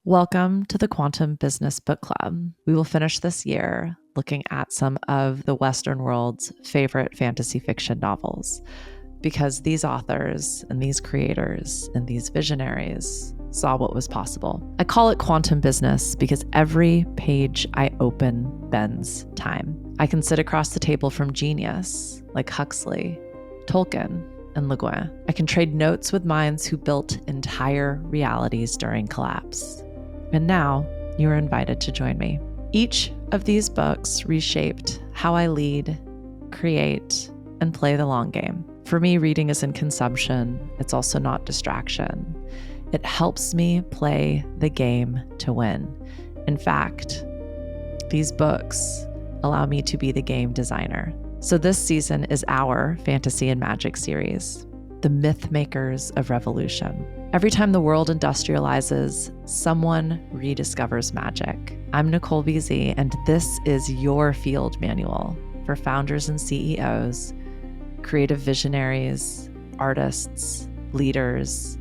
Welcome to the Quantum Business Book Club. We will finish this year looking at some of the Western world's favorite fantasy fiction novels, because these authors and these creators and these visionaries saw what was possible. I call it quantum business because every page I open bends time. I can sit across the table from genius like Huxley, Tolkien, and Le Guin. I can trade notes with minds who built entire realities during collapse. And now you are invited to join me. Each of these books reshaped how I lead, create, and play the long game. For me, reading isn't consumption. It's also not distraction. It helps me play the game to win. In fact, these books allow me to be the game designer. So this season is our Fantasy and Magic series, The Myth Makers of Revolution. Every time the world industrializes, someone rediscovers magic. I'm Nicole VZ, and this is your field manual for founders and CEOs, creative visionaries, artists, leaders,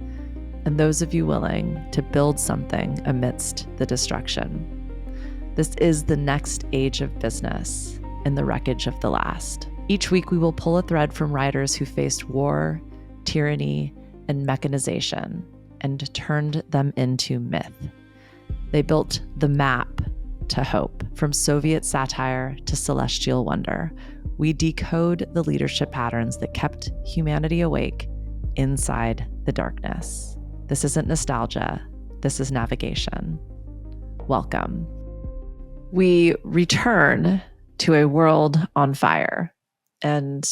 and those of you willing to build something amidst the destruction. This is the next age of business in the wreckage of the last. Each week, we will pull a thread from writers who faced war, tyranny, and mechanization and turned them into myth. They built the map to hope. From Soviet satire to celestial wonder, we decode the leadership patterns that kept humanity awake inside the darkness. This isn't nostalgia. This is navigation. Welcome. We return to a world on fire, and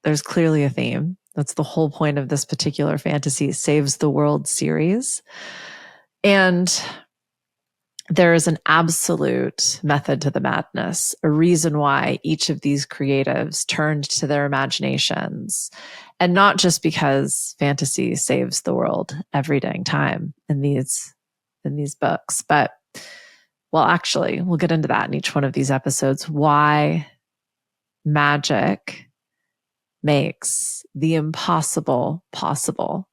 there's clearly a theme. That's the whole point of this particular Fantasy Saves the World series. And there is an absolute method to the madness, a reason why each of these creatives turned to their imaginations. And not just because fantasy saves the world every dang time in these books, but, well, actually, we'll get into that in each one of these episodes, why magic makes the impossible possible.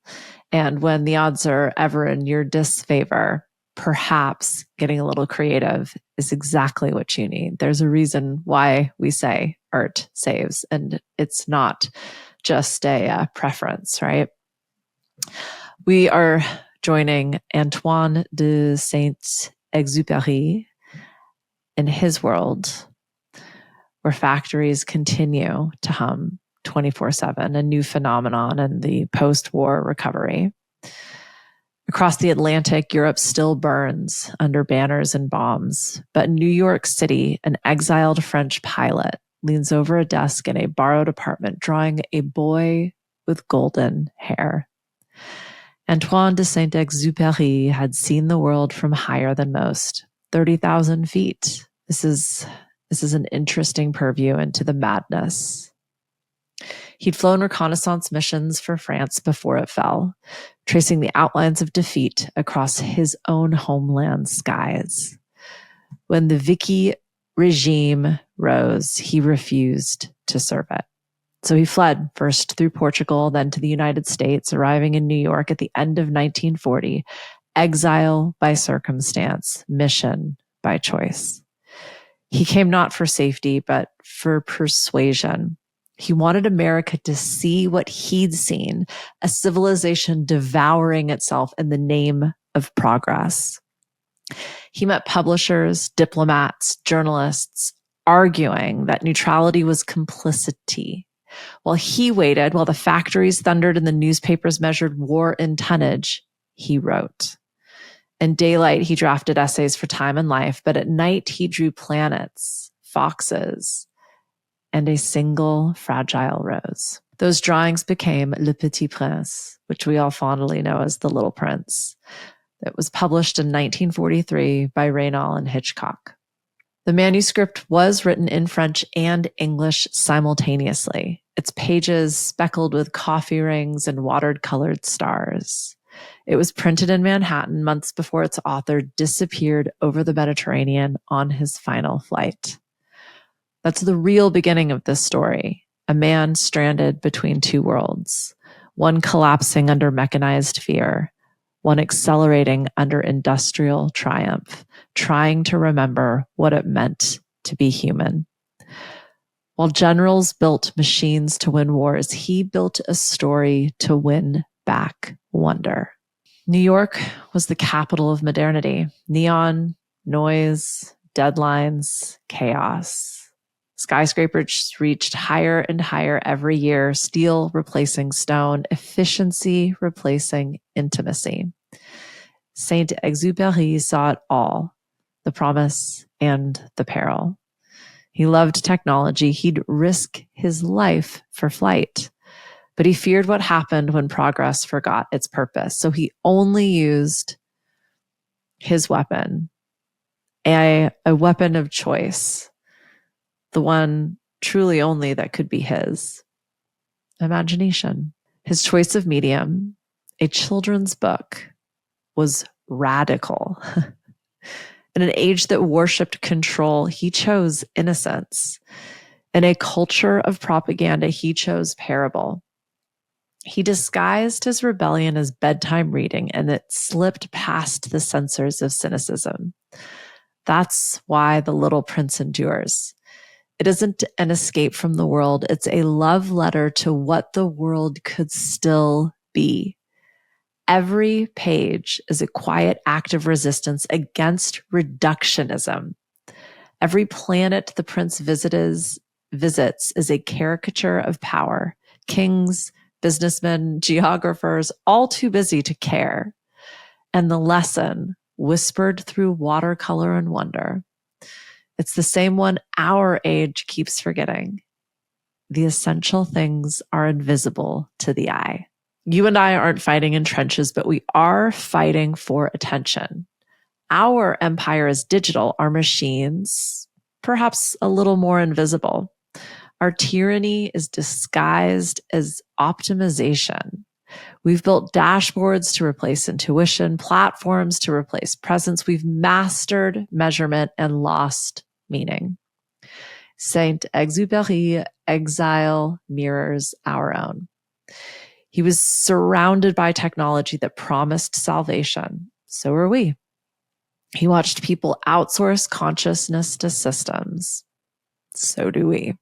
And when the odds are ever in your disfavor, perhaps getting a little creative is exactly what you need. There's a reason why we say art saves, and it's not just a preference, right? We are joining Antoine de Saint-Exupéry in his world, where factories continue to hum 24/7, a new phenomenon in the post-war recovery. Across the Atlantic, Europe still burns under banners and bombs, but in New York City, an exiled French pilot leans over a desk in a borrowed apartment, drawing a boy with golden hair. Antoine de Saint-Exupéry had seen the world from higher than most, 30,000 feet. This is an interesting purview into the madness. He'd flown reconnaissance missions for France before it fell, tracing the outlines of defeat across his own homeland's skies. When the Vichy regime rose, he refused to serve it. So he fled, first through Portugal, then to the United States, arriving in New York at the end of 1940, exile by circumstance, mission by choice. He came not for safety, but for persuasion. He wanted America to see what he'd seen, a civilization devouring itself in the name of progress. He met publishers, diplomats, journalists, arguing that neutrality was complicity. While he waited, while the factories thundered and the newspapers measured war in tonnage, he wrote. In daylight, he drafted essays for Time and Life, but at night he drew planets, foxes, and a single fragile rose. Those drawings became Le Petit Prince, which we all fondly know as The Little Prince. It was published in 1943 by Reynal and Hitchcock. The manuscript was written in French and English simultaneously, its pages speckled with coffee rings and watered-colored stars. It was printed in Manhattan months before its author disappeared over the Mediterranean on his final flight. That's the real beginning of this story, a man stranded between two worlds, one collapsing under mechanized fear, one accelerating under industrial triumph, trying to remember what it meant to be human. While generals built machines to win wars, he built a story to win back wonder. New York was the capital of modernity. Neon, noise, deadlines, chaos. Skyscrapers reached higher and higher every year, steel replacing stone, efficiency replacing intimacy. Saint-Exupéry saw it all, the promise and the peril. He loved technology. He'd risk his life for flight, but he feared what happened when progress forgot its purpose. So he only used his weapon, a weapon of choice, the one truly only that could be his: imagination. His choice of medium, a children's book, was radical. In an age that worshipped control, he chose innocence. In a culture of propaganda, he chose parable. He disguised his rebellion as bedtime reading, and it slipped past the censors of cynicism. That's why The Little Prince endures. It isn't an escape from the world. It's a love letter to what the world could still be. Every page is a quiet act of resistance against reductionism. Every planet the prince visits is a caricature of power. Kings, businessmen, geographers, all too busy to care. And the lesson, whispered through watercolor and wonder, it's the same one our age keeps forgetting. The essential things are invisible to the eye. You and I aren't fighting in trenches, but we are fighting for attention. Our empire is digital, our machines, perhaps a little more invisible. Our tyranny is disguised as optimization. We've built dashboards to replace intuition, platforms to replace presence. We've mastered measurement and lost meaning. Saint-Exupéry exile mirrors our own. He was surrounded by technology that promised salvation. So are we. He watched people outsource consciousness to systems. So do we.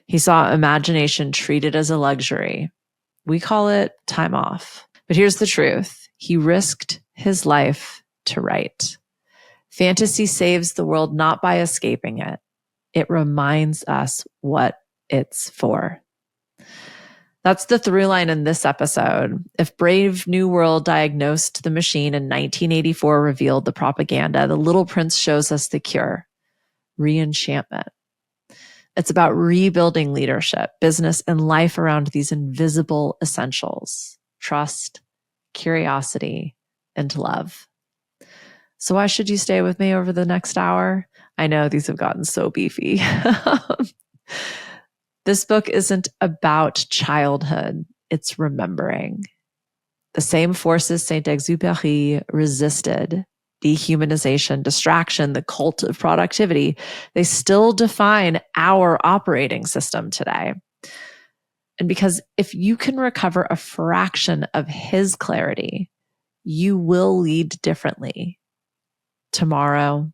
He saw imagination treated as a luxury. We call it time off. But here's the truth. He risked his life to write. Fantasy saves the world not by escaping it. It reminds us what it's for. That's the through line in this episode. If Brave New World diagnosed the machine in 1984 revealed the propaganda, The Little Prince shows us the cure: re-enchantment. It's about rebuilding leadership, business, and life around these invisible essentials: trust, curiosity, and love. So why should you stay with me over the next hour? I know these have gotten so beefy. This book isn't about childhood. It's remembering. The same forces Saint-Exupéry resisted: dehumanization, distraction, the cult of productivity, they still define our operating system today. And because if you can recover a fraction of his clarity, you will lead differently tomorrow,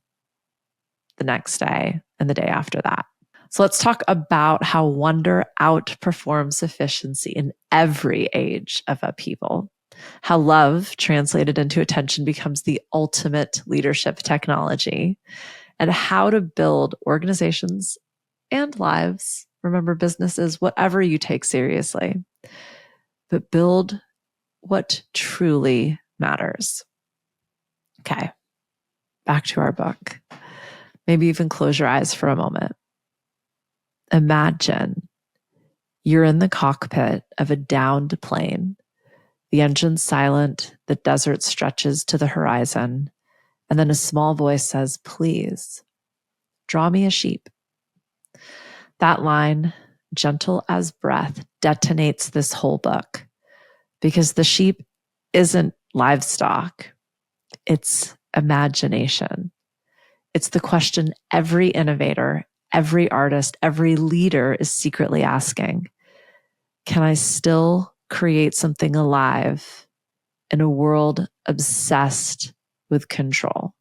the next day, and the day after that. So let's talk about how wonder outperforms efficiency in every age of upheaval. How love, translated into attention, becomes the ultimate leadership technology. And how to build organizations and lives, remember businesses, whatever you take seriously, but build what truly matters. Okay, back to our book. Maybe even close your eyes for a moment. Imagine you're in the cockpit of a downed plane. The engine's silent, the desert stretches to the horizon, and then a small voice says, "Please, draw me a sheep." That line, gentle as breath, detonates this whole book, because the sheep isn't livestock. It's imagination. It's the question every innovator, every artist, every leader is secretly asking. Can I still create something alive in a world obsessed with control.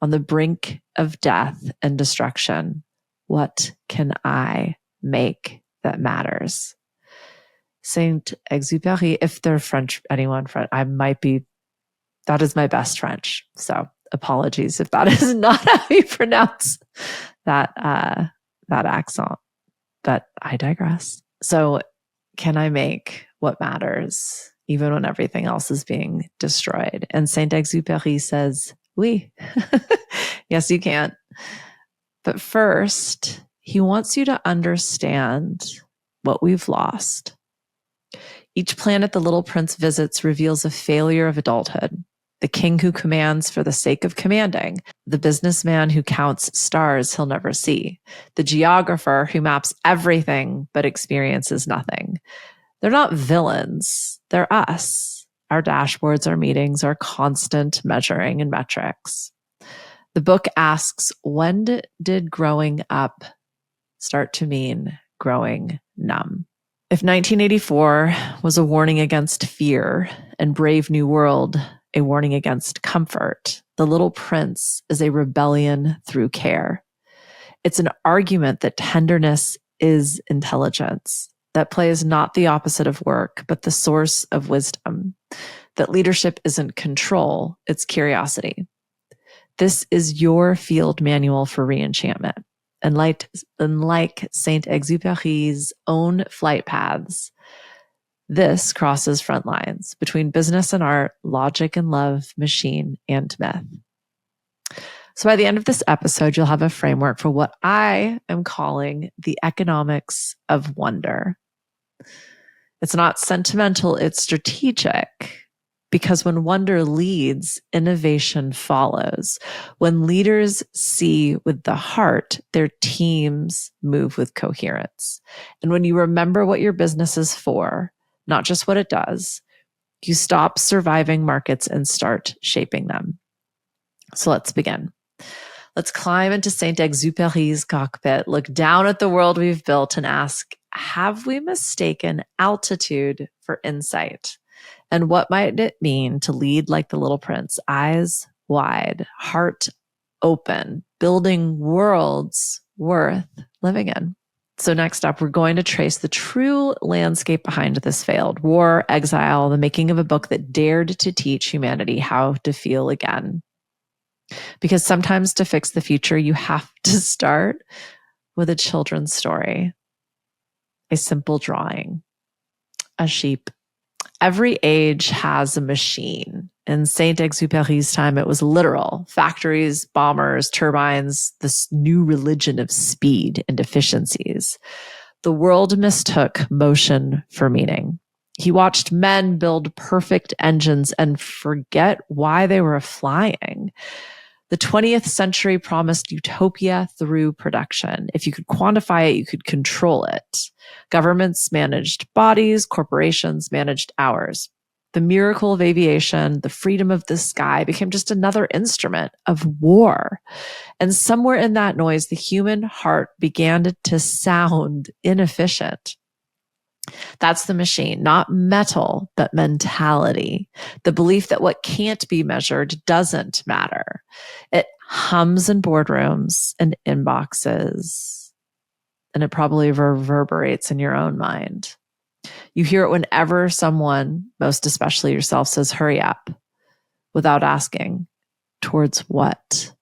On the brink of death and destruction, what can I make that matters? Saint-Exupéry, if they're French, anyone French, that is my best French. So apologies if that is not how you pronounce that accent, but I digress. So can I make what matters even when everything else is being destroyed? And Saint-Exupéry says, oui. Yes, you can. But first, he wants you to understand what we've lost. Each planet the little prince visits reveals a failure of adulthood. The king who commands for the sake of commanding, the businessman who counts stars he'll never see, the geographer who maps everything but experiences nothing. They're not villains, they're us. Our dashboards, our meetings, our constant measuring and metrics. The book asks, when did growing up start to mean growing numb? If 1984 was a warning against fear and Brave New World a warning against comfort, The Little Prince is a rebellion through care. It's an argument that tenderness is intelligence, that play is not the opposite of work, but the source of wisdom, that leadership isn't control, it's curiosity. This is your field manual for reenchantment. And like Saint-Exupéry's own flight paths, this crosses front lines between business and art, logic and love, machine and myth. So by the end of this episode, you'll have a framework for what I am calling the economics of wonder. It's not sentimental, it's strategic. Because when wonder leads, innovation follows. When leaders see with the heart, their teams move with coherence. And when you remember what your business is for, not just what it does, you stop surviving markets and start shaping them. So let's begin. Let's climb into Saint-Exupéry's cockpit, look down at the world we've built and ask, have we mistaken altitude for insight? And what might it mean to lead like the little prince, eyes wide, heart open, building worlds worth living in? So next up, we're going to trace the true landscape behind this failed war, exile, the making of a book that dared to teach humanity how to feel again. Because sometimes to fix the future, you have to start with a children's story, a simple drawing, a sheep. Every age has a machine. In Saint-Exupéry's time, it was literal. Factories, bombers, turbines, this new religion of speed and efficiencies. The world mistook motion for meaning. He watched men build perfect engines and forget why they were flying. The 20th century promised utopia through production. If you could quantify it, you could control it. Governments managed bodies, corporations managed hours. The miracle of aviation, the freedom of the sky became just another instrument of war. And somewhere in that noise, the human heart began to sound inefficient. That's the machine, not metal, but mentality. The belief that what can't be measured doesn't matter. It hums in boardrooms and inboxes, and it probably reverberates in your own mind. You hear it whenever someone, most especially yourself, says, hurry up, without asking, towards what?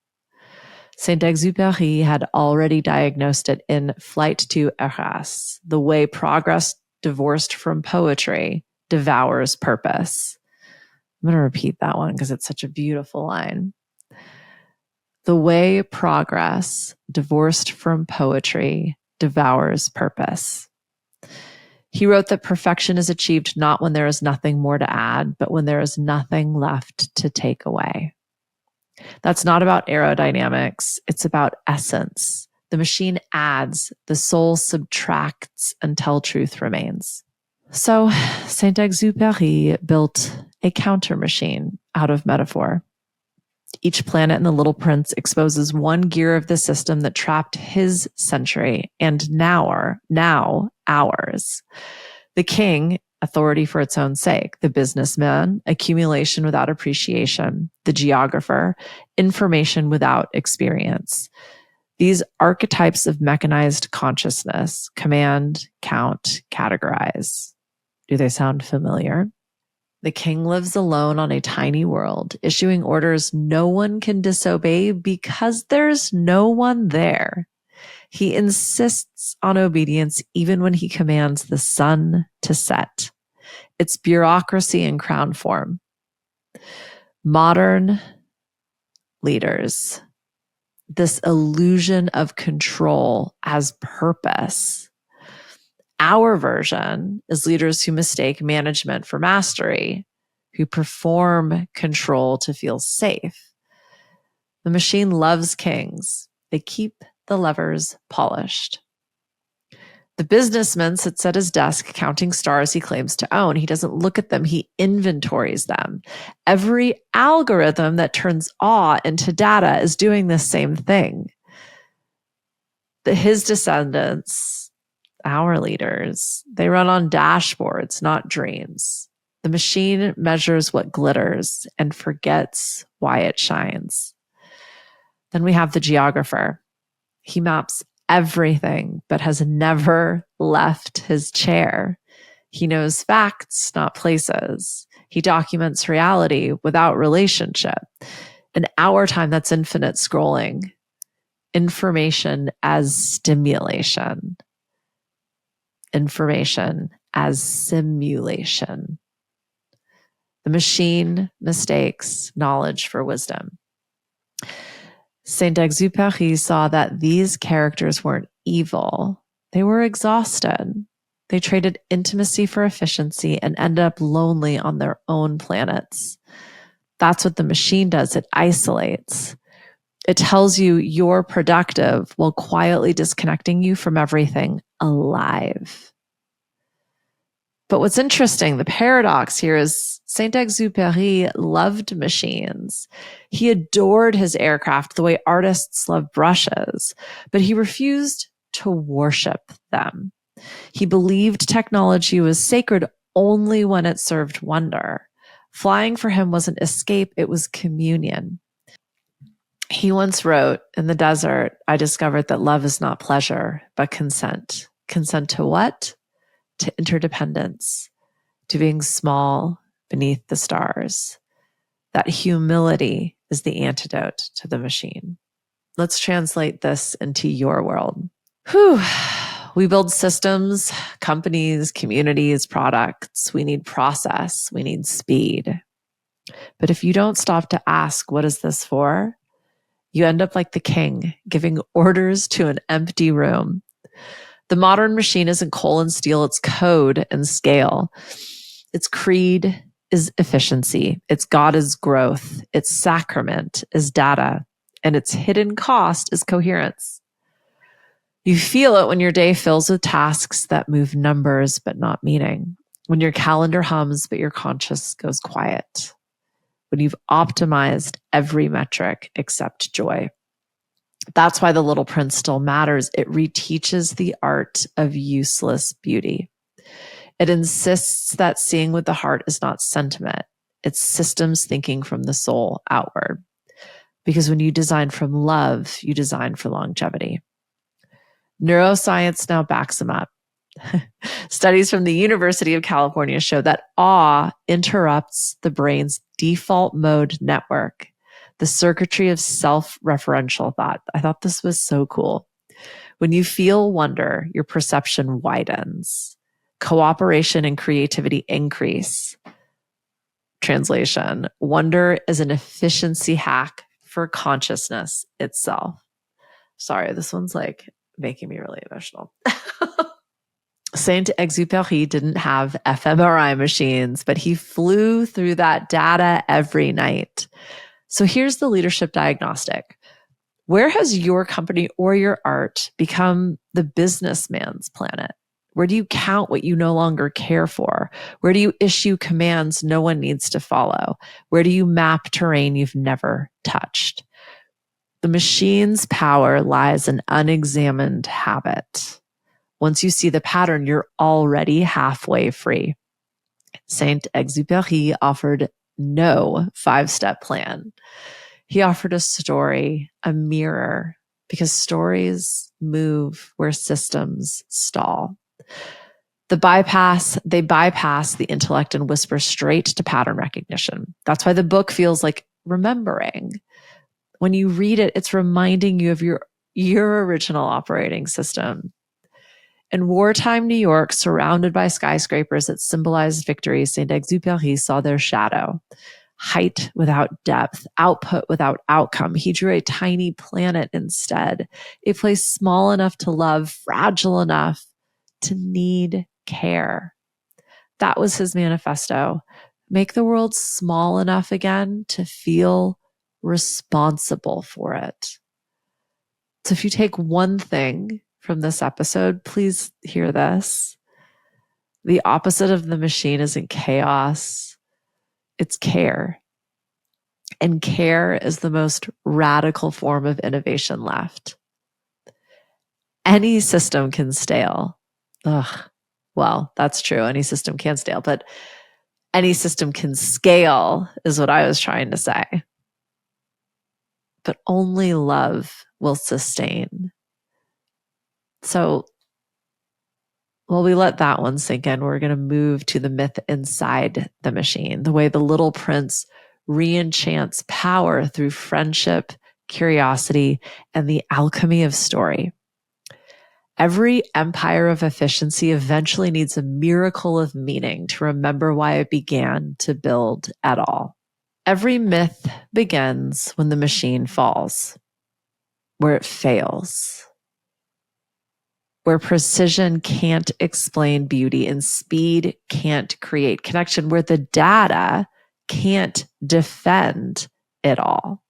Saint-Exupéry had already diagnosed it in Flight to Arras, the way progress divorced from poetry devours purpose. I'm going to repeat that one because it's such a beautiful line. The way progress divorced from poetry devours purpose. He wrote that perfection is achieved not when there is nothing more to add, but when there is nothing left to take away. That's not about aerodynamics. It's about essence. The machine adds, the soul subtracts until truth remains. So Saint-Exupéry built a counter machine out of metaphor. Each planet in The Little Prince exposes one gear of the system that trapped his century and now ours. The king, authority for its own sake. The businessman, accumulation without appreciation. The geographer, information without experience. These archetypes of mechanized consciousness: command, count, categorize. Do they sound familiar? The king lives alone on a tiny world, issuing orders no one can disobey because there's no one there. He insists on obedience even when he commands the sun to set. It's bureaucracy in crown form. Modern leaders, this illusion of control as purpose. Our version is leaders who mistake management for mastery, who perform control to feel safe. The machine loves kings. They keep the levers polished. The businessman sits at his desk counting stars he claims to own. He doesn't look at them. He inventories them. Every algorithm that turns awe into data is doing the same thing. His descendants, our leaders, they run on dashboards, not dreams. The machine measures what glitters and forgets why it shines. Then we have the geographer. He maps everything, but has never left his chair. He knows facts, not places. He documents reality without relationship. In our time, that's infinite scrolling. Information as stimulation. Information as simulation. The machine mistakes knowledge for wisdom. Saint-Exupéry saw that these characters weren't evil. They were exhausted. They traded intimacy for efficiency and ended up lonely on their own planets. That's what the machine does. It isolates. It tells you you're productive while quietly disconnecting you from everything alive. But what's interesting, the paradox here is Saint-Exupéry loved machines. He adored his aircraft the way artists love brushes, but he refused to worship them. He believed technology was sacred only when it served wonder. Flying for him wasn't escape, it was communion. He once wrote, "In the desert, I discovered that love is not pleasure, but consent." Consent to what? To interdependence, to being small beneath the stars. That humility is the antidote to the machine. Let's translate this into your world. We build systems, companies, communities, products. We need process. We need speed. But if you don't stop to ask, what is this for? You end up like the king, giving orders to an empty room. The modern machine isn't coal and steel, it's code and scale. Its creed is efficiency. Its God is growth. Its sacrament is data. And its hidden cost is coherence. You feel it when your day fills with tasks that move numbers but not meaning. When your calendar hums but your conscience goes quiet. When you've optimized every metric except joy. That's why The Little Prince still matters. It reteaches the art of useless beauty. It insists that seeing with the heart is not sentiment. It's systems thinking from the soul outward. Because when you design from love, you design for longevity. Neuroscience now backs them up. Studies from the University of California show that awe interrupts the brain's default mode network, the circuitry of self-referential thought. I thought this was so cool. When you feel wonder, your perception widens. Cooperation and creativity increase. Translation: wonder is an efficiency hack for consciousness itself. Sorry, this one's like making me really emotional. Saint-Exupéry didn't have fMRI machines, but he flew through that data every night. So here's the leadership diagnostic. Where has your company or your art become the businessman's planet? Where do you count what you no longer care for? Where do you issue commands no one needs to follow? Where do you map terrain you've never touched? The machine's power lies in unexamined habit. Once you see the pattern, you're already halfway free. Saint-Exupéry offered no 5-step plan. He offered a story, a mirror, because stories move where systems stall. They bypass the intellect and whisper straight to pattern recognition. That's why the book feels like remembering. When you read it, it's reminding you of your original operating system. In wartime New York, surrounded by skyscrapers that symbolized victory, Saint-Exupéry saw their shadow. Height without depth, output without outcome. He drew a tiny planet instead, a place small enough to love, fragile enough to need care. That was his manifesto. Make the world small enough again to feel responsible for it. So if you take one thing from this episode, please hear this. The opposite of the machine isn't chaos, it's care. And care is the most radical form of innovation left. Any system can stale. Well, that's true. Any system can stale, but any system can scale is what I was trying to say. But only love will sustain. So while we let that one sink in, we're going to move to the myth inside the machine, the way the little prince re-enchants power through friendship, curiosity, and the alchemy of story. Every empire of efficiency eventually needs a miracle of meaning to remember why it began to build at all. Every myth begins when the machine falls, where it fails, where precision can't explain beauty and speed can't create connection, where the data can't defend it all.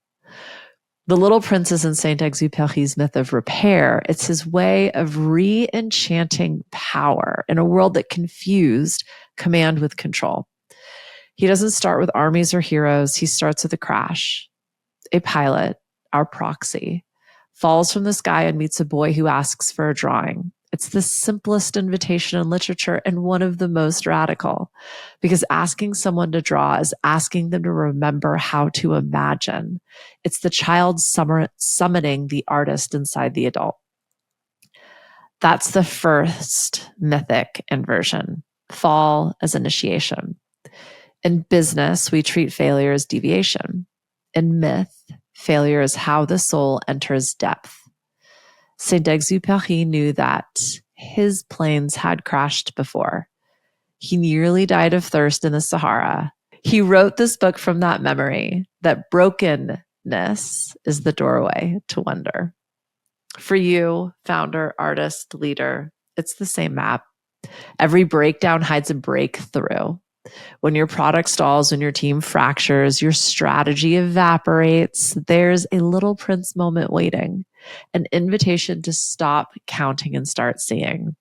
The Little Prince is in Saint-Exupéry's myth of repair. It's his way of re-enchanting power in a world that confused command with control. He doesn't start with armies or heroes. He starts with a crash. A pilot, our proxy, falls from the sky and meets a boy who asks for a drawing. It's the simplest invitation in literature and one of the most radical, because asking someone to draw is asking them to remember how to imagine. It's the child summoning the artist inside the adult. That's the first mythic inversion, fall as initiation. In business, we treat failure as deviation. In myth, failure is how the soul enters depth. Saint-Exupéry knew that his planes had crashed before. He nearly died of thirst in the Sahara. He wrote this book from that memory that brokenness is the doorway to wonder. For you, founder, artist, leader, it's the same map. Every breakdown hides a breakthrough. When your product stalls, when your team fractures, your strategy evaporates, there's a Little Prince moment waiting, an invitation to stop counting and start seeing.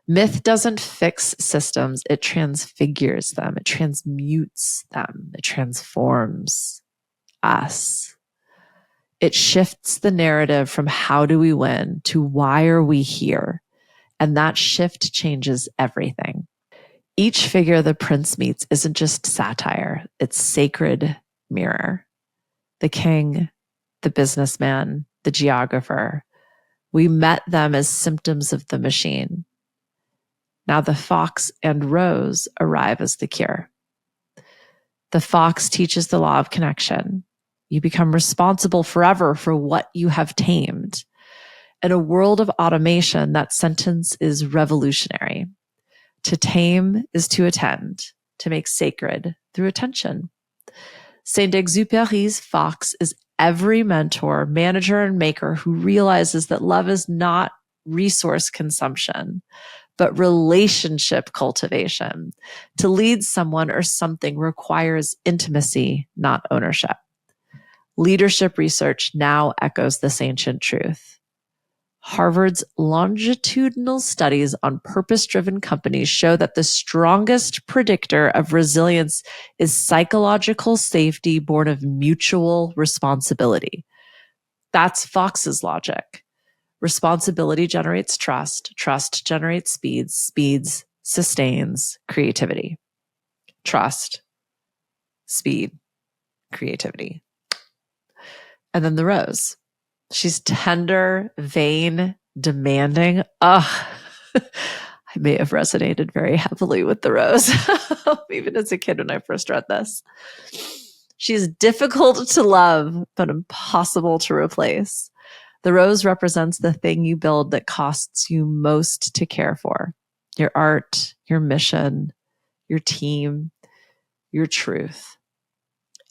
Myth doesn't fix systems, it transfigures them, it transmutes them, it transforms us. It shifts the narrative from how do we win to why are we here? And that shift changes everything. Each figure the prince meets isn't just satire, it's sacred mirror. The king, the businessman, the geographer. We met them as symptoms of the machine. Now the fox and rose arrive as the cure. The fox teaches the law of connection. You become responsible forever for what you have tamed. In a world of automation, that sentence is revolutionary. To tame is to attend, to make sacred through attention. Saint-Exupéry's fox is every mentor, manager, and maker who realizes that love is not resource consumption, but relationship cultivation. To lead someone or something requires intimacy, not ownership. Leadership research now echoes this ancient truth. Harvard's longitudinal studies on purpose-driven companies show that the strongest predictor of resilience is psychological safety born of mutual responsibility. That's Fox's logic. Responsibility generates trust, trust generates speeds sustains creativity. Trust, speed, creativity. And then the rose. She's tender, vain, demanding. I may have resonated very heavily with the rose, even as a kid when I first read this. She's difficult to love, but impossible to replace. The rose represents the thing you build that costs you most to care for. Your art, your mission, your team, your truth.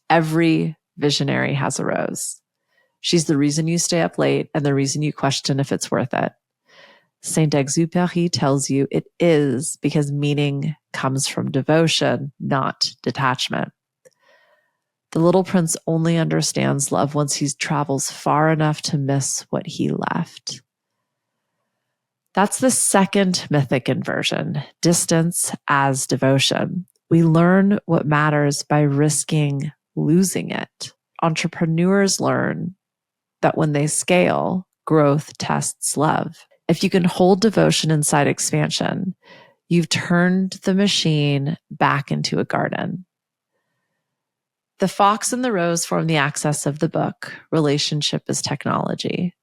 Every visionary has a rose. She's the reason you stay up late and the reason you question if it's worth it. Saint-Exupéry tells you it is because meaning comes from devotion, not detachment. The little prince only understands love once he travels far enough to miss what he left. That's the second mythic inversion, distance as devotion. We learn what matters by risking losing it. Entrepreneurs learn that when they scale, growth tests love. If you can hold devotion inside expansion, you've turned the machine back into a garden. The fox and the rose form the axis of the book, Relationship is Technology.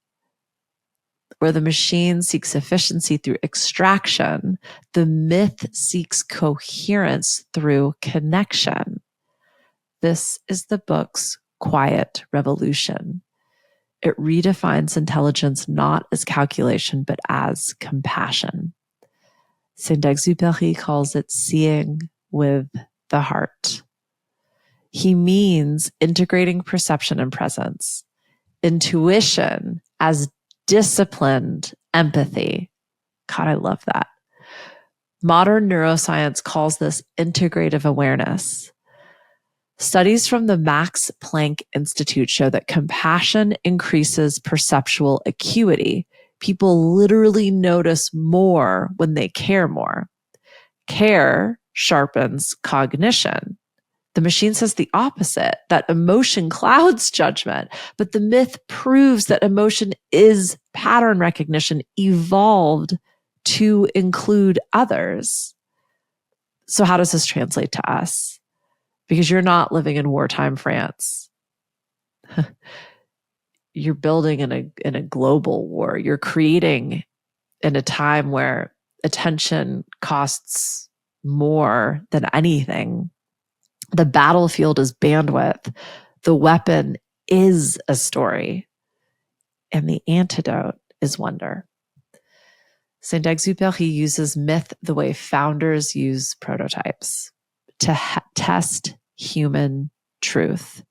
Where the machine seeks efficiency through extraction, the myth seeks coherence through connection. This is the book's quiet revolution. It redefines intelligence not as calculation, but as compassion. Saint-Exupéry calls it seeing with the heart. He means integrating perception and presence, intuition as disciplined empathy. God, I love that. Modern neuroscience calls this integrative awareness. Studies from the Max Planck Institute show that compassion increases perceptual acuity. People literally notice more when they care more. Care sharpens cognition. The machine says the opposite, that emotion clouds judgment, but the myth proves that emotion is pattern recognition evolved to include others. So how does this translate to us? Because you're not living in wartime France. You're building in a global war. You're creating in a time where attention costs more than anything. The battlefield is bandwidth. The weapon is a story. And the antidote is wonder. Saint-Exupéry uses myth the way founders use prototypes to test human truth.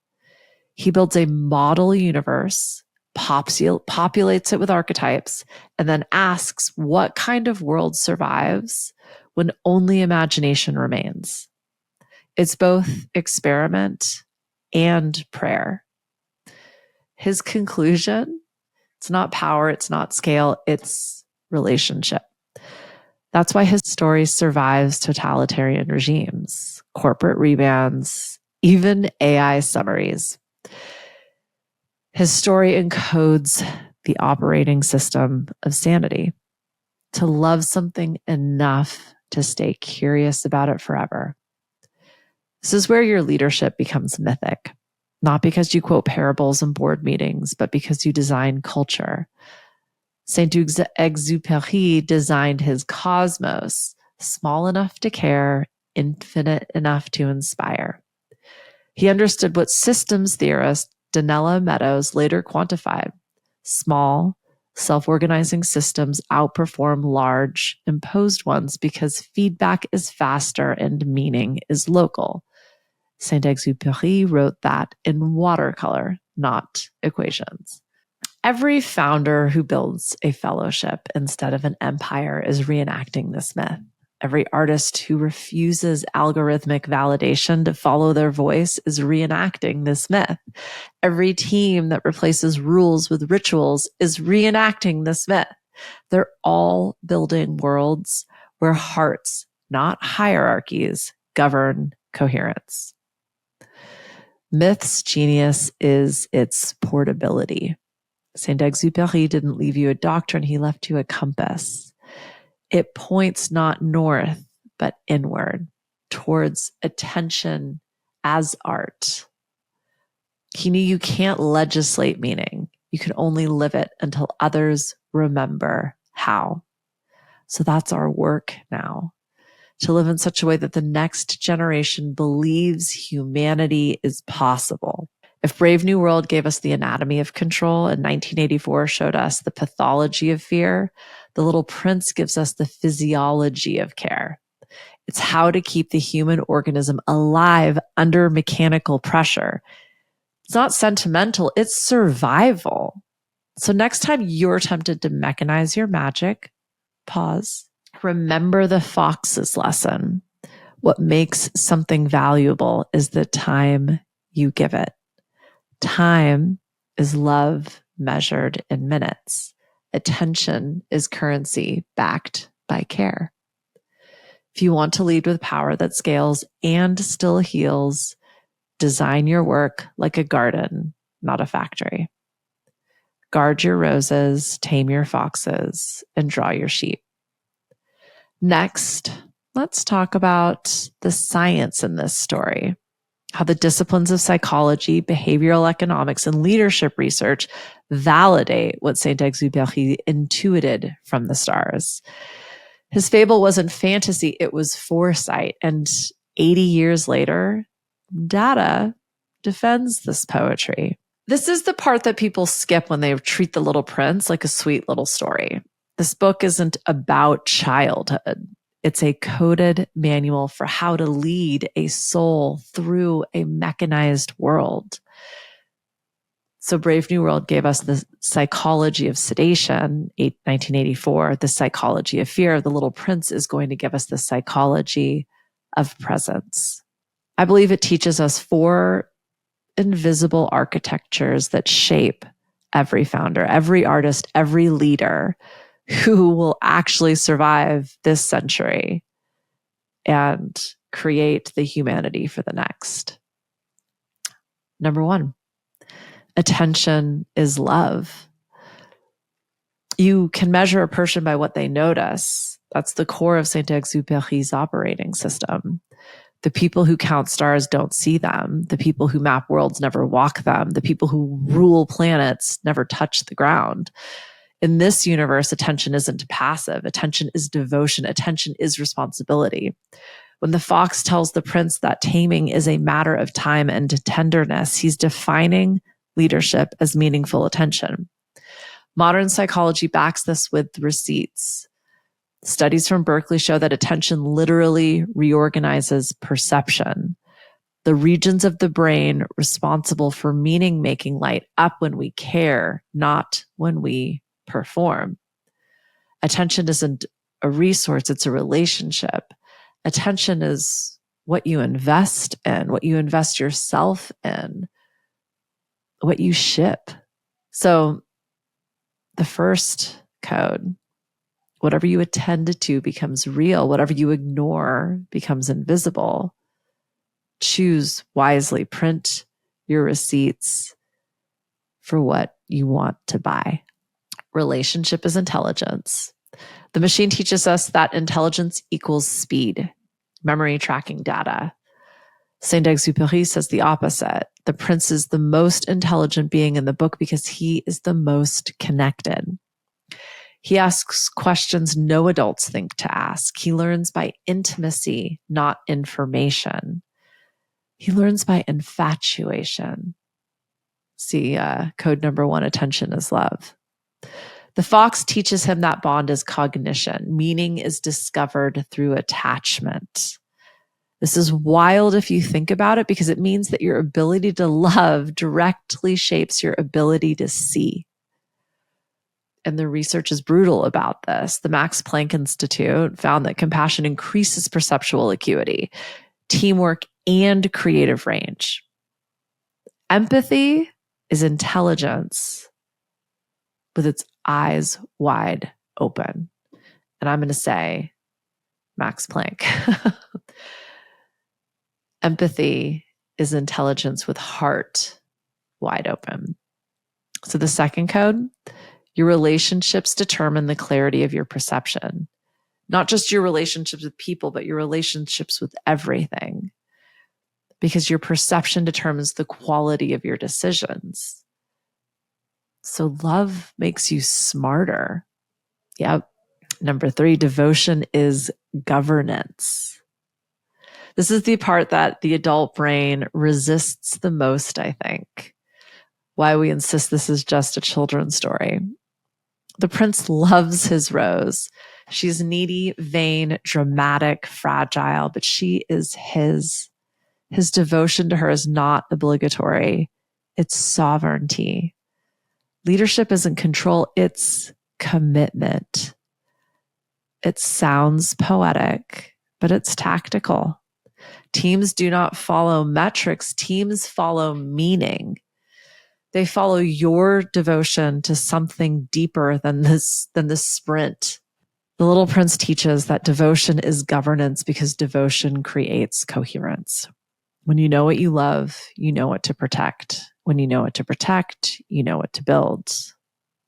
He builds a model universe, populates it with archetypes, and then asks what kind of world survives when only imagination remains. It's both experiment and prayer. His conclusion, it's not power, it's not scale, it's relationship. That's why his story survives totalitarian regimes, corporate rebans, even AI summaries. His story encodes the operating system of sanity. To love something enough to stay curious about it forever. This is where your leadership becomes mythic, not because you quote parables in board meetings, but because you design culture. Saint-Exupéry designed his cosmos, small enough to care, infinite enough to inspire. He understood what systems theorist Donella Meadows later quantified. Small, self-organizing systems outperform large, imposed ones because feedback is faster and meaning is local. Saint-Exupéry wrote that in watercolor, not equations. Every founder who builds a fellowship instead of an empire is reenacting this myth. Every artist who refuses algorithmic validation to follow their voice is reenacting this myth. Every team that replaces rules with rituals is reenacting this myth. They're all building worlds where hearts, not hierarchies, govern coherence. Myth's genius is its portability. Saint-Exupéry didn't leave you a doctrine, he left you a compass. It points not north, but inward, towards attention as art. He knew you can't legislate meaning. You can only live it until others remember how. So that's our work now, to live in such a way that the next generation believes humanity is possible. If Brave New World gave us the anatomy of control and 1984 showed us the pathology of fear, The Little Prince gives us the physiology of care. It's how to keep the human organism alive under mechanical pressure. It's not sentimental, it's survival. So next time you're tempted to mechanize your magic, pause. Remember the fox's lesson. What makes something valuable is the time you give it. Time is love measured in minutes. Attention is currency backed by care. If you want to lead with power that scales and still heals, design your work like a garden, not a factory. Guard your roses, tame your foxes, and draw your sheep. Next, let's talk about the science in this story, how the disciplines of psychology, behavioral economics, and leadership research validate what Saint-Exupéry intuited from the stars. His fable wasn't fantasy, it was foresight. And 80 years later, data defends this poetry. This is the part that people skip when they treat The Little Prince like a sweet little story. This book isn't about childhood. It's a coded manual for how to lead a soul through a mechanized world. So Brave New World gave us the psychology of sedation, 1984, the psychology of fear. The Little Prince is going to give us the psychology of presence. I believe it teaches us 4 invisible architectures that shape every founder, every artist, every leader who will actually survive this century and create the humanity for the next. Number 1, attention is love. You can measure a person by what they notice. That's the core of Saint-Exupéry's operating system. The people who count stars don't see them. The people who map worlds never walk them. The people who rule planets never touch the ground. In this universe, attention isn't passive. Attention is devotion. Attention is responsibility. When the fox tells the prince that taming is a matter of time and tenderness, he's defining leadership as meaningful attention. Modern psychology backs this with receipts. Studies from Berkeley show that attention literally reorganizes perception. The regions of the brain responsible for meaning-making light up when we care, not when we perform. Attention isn't a resource, it's a relationship. Attention is what you invest in, what you invest yourself in, what you ship. So the first code, whatever you attend to becomes real. Whatever you ignore becomes invisible. Choose wisely. Print your receipts for what you want to buy. Relationship is intelligence. The machine teaches us that intelligence equals speed, memory, tracking data. Saint-Exupéry says the opposite. The prince is the most intelligent being in the book because he is the most connected. He asks questions no adults think to ask. He learns by intimacy, not information. He learns by infatuation. See, code number 1, attention is love. The fox teaches him that bond is cognition. Meaning is discovered through attachment. This is wild if you think about it, because it means that your ability to love directly shapes your ability to see. And the research is brutal about this. The Max Planck Institute found that compassion increases perceptual acuity, teamwork, and creative range. Empathy is intelligence with its eyes wide open. And I'm going to say Max Planck. Empathy is intelligence with heart wide open. So the second code, your relationships determine the clarity of your perception. Not just your relationships with people, but your relationships with everything. Because your perception determines the quality of your decisions. So love makes you smarter. Yep. Number 3, devotion is governance. This is the part that the adult brain resists the most, I think. Why we insist this is just a children's story. The prince loves his Rose. She's needy, vain, dramatic, fragile, but she is his. His devotion to her is not obligatory. It's sovereignty. Leadership isn't control, it's commitment. It sounds poetic, but it's tactical. Teams do not follow metrics. Teams follow meaning. They follow your devotion to something deeper than this sprint. The Little Prince teaches that devotion is governance because devotion creates coherence. When you know what you love, you know what to protect. When you know what to protect, you know what to build.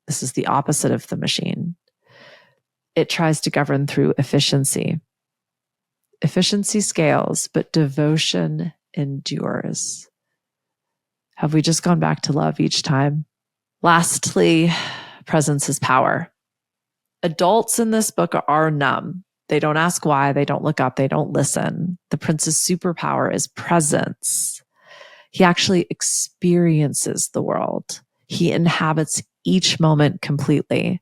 This is the opposite of the machine. It tries to govern through efficiency. Efficiency scales, but devotion endures. Have we just gone back to love each time? Lastly, presence is power. Adults in this book are numb. They don't ask why, they don't look up, they don't listen. The prince's superpower is presence. He actually experiences the world. He inhabits each moment completely.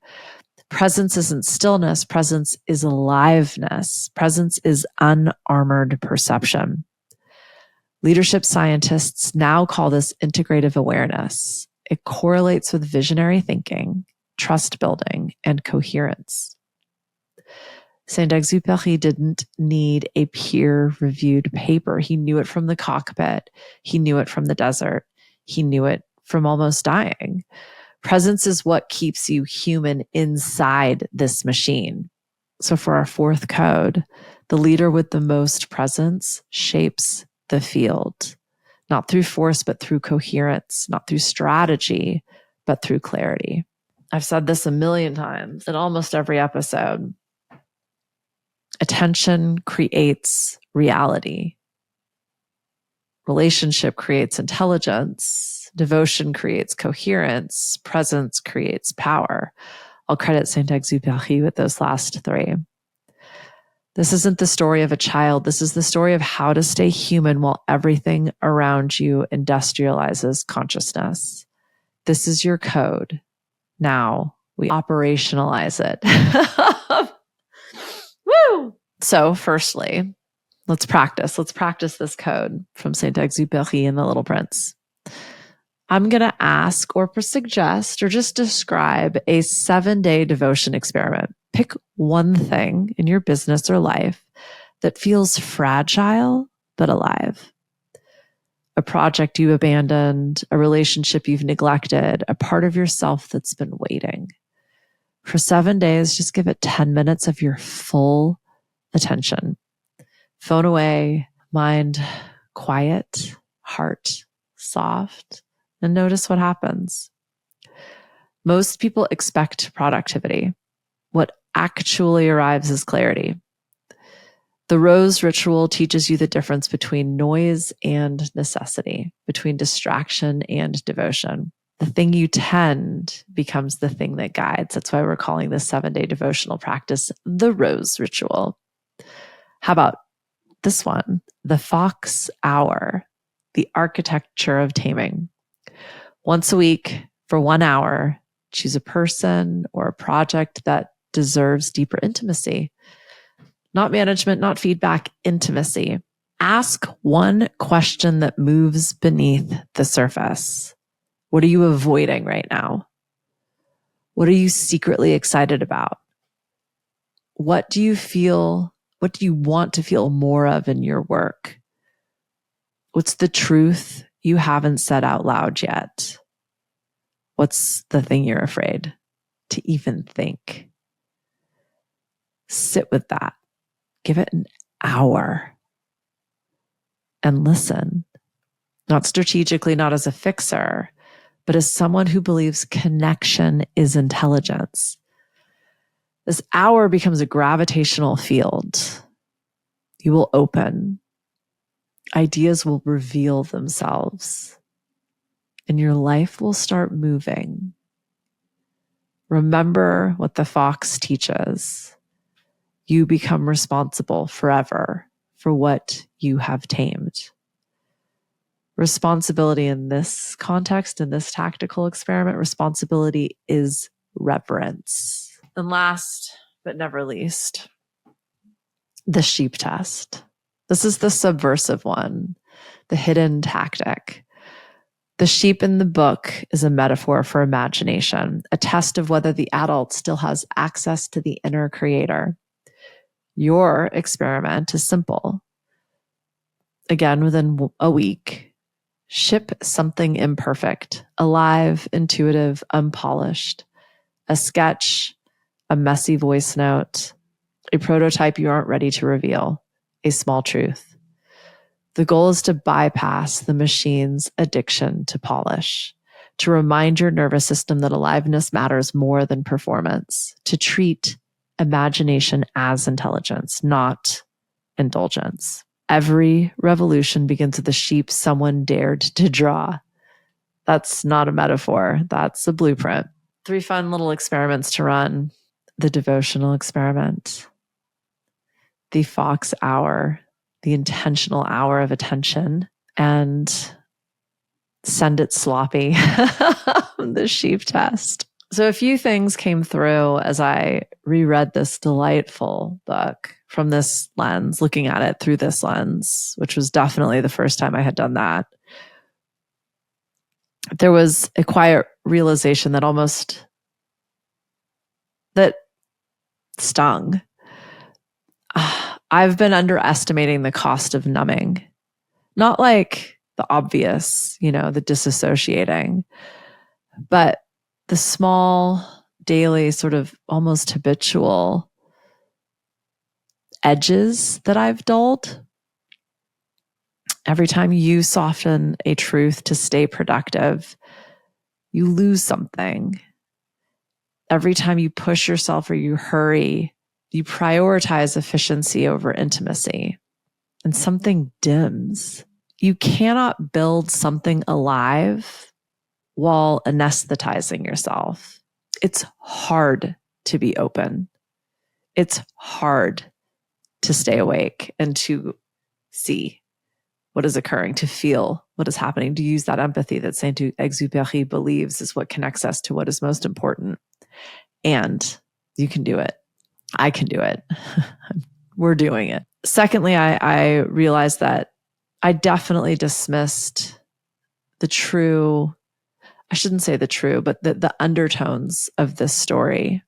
Presence isn't stillness, presence is aliveness. Presence is unarmored perception. Leadership scientists now call this integrative awareness. It correlates with visionary thinking, trust building, and coherence. Saint-Exupéry didn't need a peer-reviewed paper. He knew it from the cockpit. He knew it from the desert. He knew it from almost dying. Presence is what keeps you human inside this machine. So for our 4th code, the leader with the most presence shapes the field, not through force, but through coherence, not through strategy, but through clarity. I've said this a million times in almost every episode. Attention creates reality. Relationship creates intelligence. Devotion creates coherence. Presence creates power. I'll credit Saint-Exupéry with those last 3. This isn't the story of a child. This is the story of how to stay human while everything around you industrializes consciousness. This is your code. Now we operationalize it. Woo! So firstly, let's practice. Let's practice this code from Saint-Exupéry and the Little Prince. I'm going to ask or suggest or just describe a 7-day devotion experiment. Pick one thing in your business or life that feels fragile but alive. A project you abandoned, a relationship you've neglected, a part of yourself that's been waiting. For 7 days, just give it 10 minutes of your full attention. Phone away, mind quiet, heart soft, and notice what happens. Most people expect productivity. What actually arrives is clarity. The Rose ritual teaches you the difference between noise and necessity, between distraction and devotion. The thing you tend becomes the thing that guides. That's why we're calling this 7-day devotional practice the Rose ritual. How about this one? The Fox Hour, the architecture of taming. Once a week for 1 hour, choose a person or a project that deserves deeper intimacy. Not management, not feedback, intimacy. Ask one question that moves beneath the surface. What are you avoiding right now? What are you secretly excited about? What do you want to feel more of in your work? What's the truth you haven't said out loud yet? What's the thing you're afraid to even think? Sit with that. Give it an hour and listen. Not strategically, not as a fixer, but as someone who believes connection is intelligence. This hour becomes a gravitational field. You will open. Ideas will reveal themselves. And your life will start moving. Remember what the fox teaches. You become responsible forever for what you have tamed. Responsibility in this context, in this tactical experiment, responsibility is reverence. And last but never least, the sheep test. This is the subversive one, the hidden tactic. The sheep in the book is a metaphor for imagination, a test of whether the adult still has access to the inner creator. Your experiment is simple. Again, within a week, ship something imperfect, alive, intuitive, unpolished, a sketch, a messy voice note, a prototype you aren't ready to reveal, a small truth. The goal is to bypass the machine's addiction to polish, to remind your nervous system that aliveness matters more than performance, to treat imagination as intelligence, not indulgence. Every revolution begins with a sheep someone dared to draw. That's not a metaphor. That's a blueprint. 3 fun little experiments to run. The devotional experiment, the fox hour, the intentional hour of attention, and send it sloppy, the sheep test. So a few things came through as I reread this delightful book from this lens, looking at it through this lens, which was definitely the first time I had done that. There was a quiet realization that stung. I've been underestimating the cost of numbing. Not like the obvious, the disassociating, but the small, daily, sort of almost habitual edges that I've dulled. Every time you soften a truth to stay productive, you lose something. Every time you push yourself or you hurry, you prioritize efficiency over intimacy, and something dims. You cannot build something alive while anesthetizing yourself. It's hard to be open. It's hard to stay awake and to see what is occurring, to feel what is happening, to use that empathy that Saint-Exupéry believes is what connects us to what is most important. And you can do it. I can do it. We're doing it. Secondly, I realized that I definitely dismissed I shouldn't say the true, but the undertones of this story.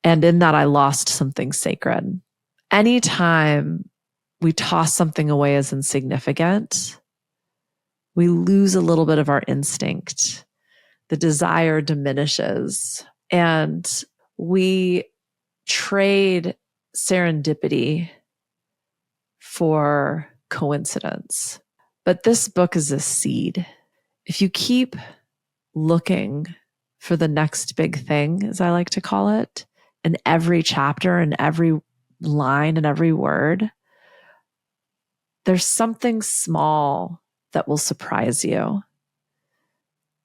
And in that, I lost something sacred. Anytime we toss something away as insignificant, we lose a little bit of our instinct. The desire diminishes, and we trade serendipity for coincidence. But this book is a seed. If you keep looking for the next big thing, as I like to call it, in every chapter and every line and every word, there's something small that will surprise you.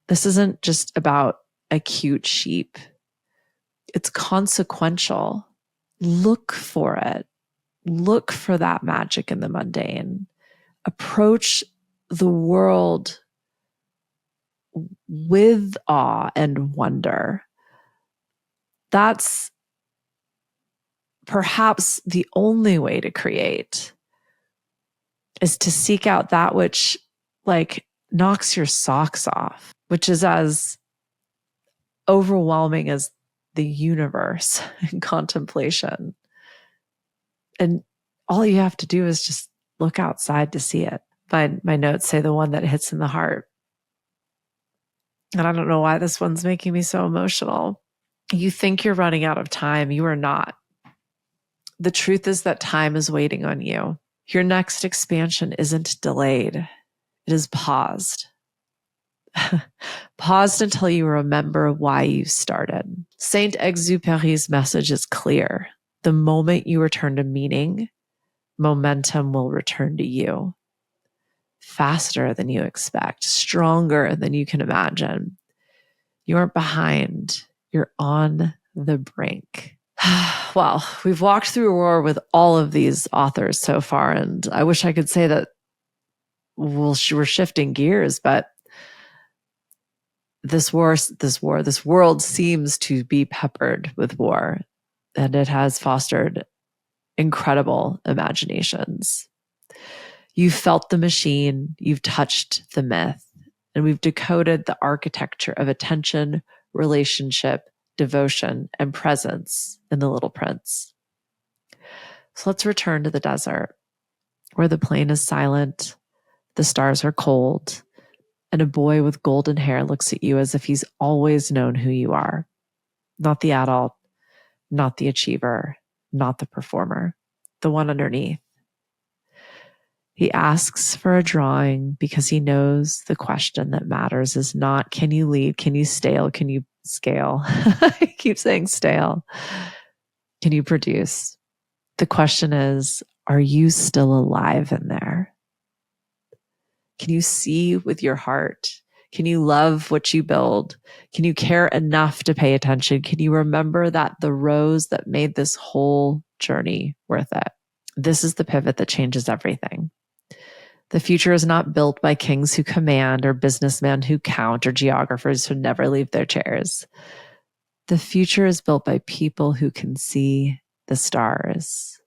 This isn't just about a cute sheep. It's consequential. Look for it. Look for that magic in the mundane. Approach the world with awe and wonder. That's perhaps the only way to create, is to seek out that which knocks your socks off, which is as overwhelming as the universe in contemplation. And all you have to do is just look outside to see it. My notes say the one that hits in the heart. And I don't know why this one's making me so emotional. You think you're running out of time. You are not. The truth is that time is waiting on you. Your next expansion isn't delayed. It is paused. paused until you remember why you started. Saint-Exupéry's message is clear. The moment you return to meaning, momentum will return to you. Faster than you expect, stronger than you can imagine. You aren't behind, you're on the brink. Well, we've walked through a war with all of these authors so far, and I wish I could say that we're shifting gears, but this world seems to be peppered with war, and it has fostered incredible imaginations. You've felt the machine, you've touched the myth, and we've decoded the architecture of attention, relationship, devotion, and presence in The Little Prince. So let's return to the desert, where the plain is silent, the stars are cold, and a boy with golden hair looks at you as if he's always known who you are. Not the adult, not the achiever, not the performer, the one underneath. He asks for a drawing because he knows the question that matters is not, can you lead? Can you scale? Can you scale? I keep saying stale. Can you produce? The question is, are you still alive in there? Can you see with your heart? Can you love what you build? Can you care enough to pay attention? Can you remember that the rose that made this whole journey worth it? This is the pivot that changes everything. The future is not built by kings who command or businessmen who count or geographers who never leave their chairs. The future is built by people who can see the stars,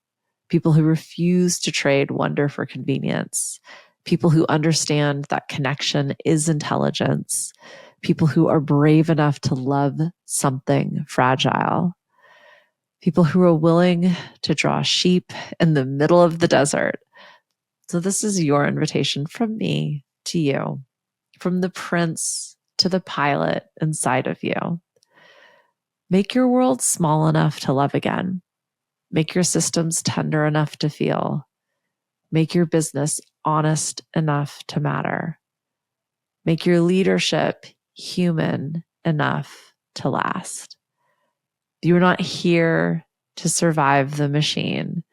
people who refuse to trade wonder for convenience, people who understand that connection is intelligence, people who are brave enough to love something fragile, people who are willing to draw sheep in the middle of the desert. So this is your invitation from me to you, from the prince to the pilot inside of you. Make your world small enough to love again. Make your systems tender enough to feel. Make your business honest enough to matter. Make your leadership human enough to last. You're not here to survive the machine.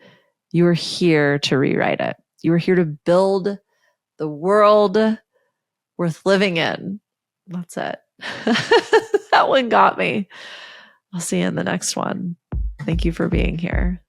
You are here to rewrite it. You are here to build the world worth living in. That's it. That one got me. I'll see you in the next one. Thank you for being here.